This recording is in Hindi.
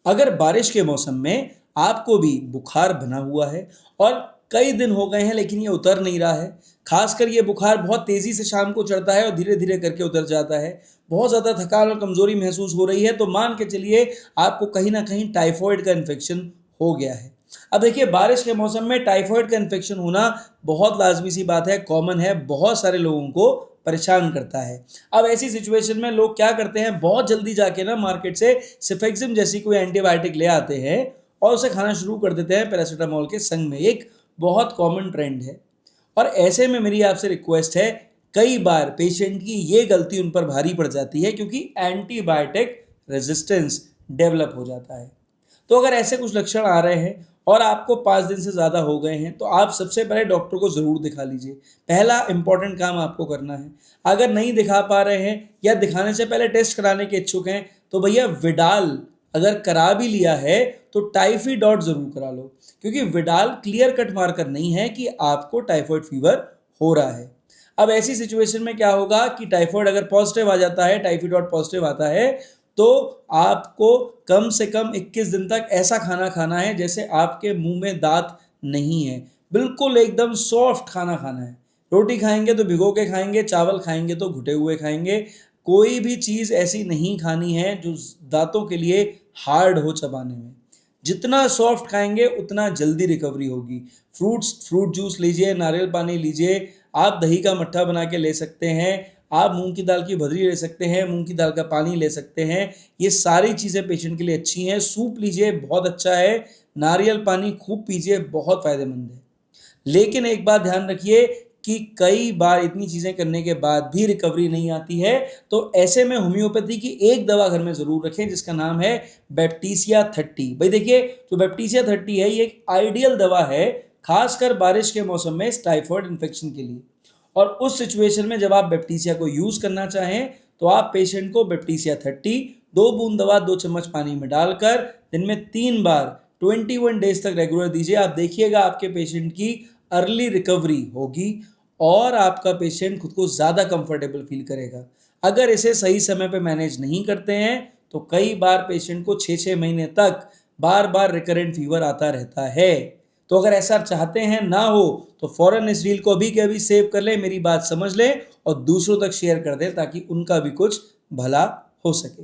अगर बारिश के मौसम में आपको भी बुखार बना हुआ है और कई दिन हो गए हैं लेकिन ये उतर नहीं रहा है, खासकर ये बुखार बहुत तेज़ी से शाम को चढ़ता है और धीरे धीरे करके उतर जाता है, बहुत ज़्यादा थकान और कमज़ोरी महसूस हो रही है, तो मान के चलिए आपको कहीं ना कहीं टाइफॉइड का इन्फेक्शन हो गया है। अब देखिए, बारिश के मौसम में टाइफॉइड का इन्फेक्शन होना बहुत लाजमी सी बात है, कॉमन है, बहुत सारे लोगों को परेशान करता है। अब ऐसी सिचुएशन में लोग क्या करते हैं, बहुत जल्दी जाके ना मार्केट से सिफेक्सिम जैसी कोई एंटीबायोटिक ले आते हैं और उसे खाना शुरू कर देते हैं पैरासीटामोल के संग में। एक बहुत कॉमन ट्रेंड है और ऐसे में मेरी आपसे रिक्वेस्ट है, कई बार पेशेंट की ये गलती उन पर भारी पड़ जाती है क्योंकि एंटीबायोटिक रेजिस्टेंस डेवलप हो जाता है। तो अगर ऐसे कुछ लक्षण आ रहे हैं और आपको 5 दिन से ज़्यादा हो गए हैं, तो आप सबसे पहले डॉक्टर को ज़रूर दिखा लीजिए। पहला इंपॉर्टेंट काम आपको करना है। अगर नहीं दिखा पा रहे हैं या दिखाने से पहले टेस्ट कराने के इच्छुक हैं, तो भैया विडाल अगर करा भी लिया है तो टाइफीडॉट ज़रूर करा लो, क्योंकि विडाल क्लियर कट मार्कर नहीं है कि आपको टाइफॉइड फीवर हो रहा है। अब ऐसी सिचुएशन में क्या होगा कि टाइफॉइड अगर पॉजिटिव आ जाता है, टाइफीडॉट पॉजिटिव आता है, तो आपको कम से कम 21 दिन तक ऐसा खाना खाना है जैसे आपके मुंह में दांत नहीं है। बिल्कुल एकदम सॉफ्ट खाना खाना है। रोटी खाएंगे तो भिगो के खाएंगे, चावल खाएंगे तो घुटे हुए खाएंगे। कोई भी चीज़ ऐसी नहीं खानी है जो दांतों के लिए हार्ड हो चबाने में। जितना सॉफ्ट खाएंगे उतना जल्दी रिकवरी होगी। फ्रूट जूस लीजिए, नारियल पानी लीजिए, आप दही का मट्ठा बना के ले सकते हैं, आप मूंग की दाल की भदरी ले सकते हैं, मूंग की दाल का पानी ले सकते हैं। ये सारी चीज़ें पेशेंट के लिए अच्छी हैं। सूप लीजिए, बहुत अच्छा है। नारियल पानी खूब पीजिए, बहुत फ़ायदेमंद है। लेकिन एक बात ध्यान रखिए कि कई बार इतनी चीज़ें करने के बाद भी रिकवरी नहीं आती है, तो ऐसे में होम्योपैथी की एक दवा घर में ज़रूर रखें जिसका नाम है बैप्टीसिया 30। भाई देखिए, जो बैप्टीसिया 30 है ये एक आइडियल दवा है, खासकर बारिश के मौसम में टाइफॉइड इन्फेक्शन के लिए। और उस सिचुएशन में जब आप बैप्टीसिया को यूज़ करना चाहें तो आप पेशेंट को बैप्टीसिया 30 2 बूंद दवा 2 चम्मच पानी में डालकर दिन में 3 बार 21 डेज तक रेगुलर दीजिए। आप देखिएगा आपके पेशेंट की अर्ली रिकवरी होगी और आपका पेशेंट खुद को ज़्यादा कंफर्टेबल फील करेगा। अगर इसे सही समय पे मैनेज नहीं करते हैं तो कई बार पेशेंट को 6-6 महीने तक बार बार रिकरेंट फीवर आता रहता है। तो अगर ऐसा चाहते हैं ना हो तो फ़ौरन इस रील को अभी के अभी सेव कर लें, मेरी बात समझ लें और दूसरों तक शेयर कर दें ताकि उनका भी कुछ भला हो सके।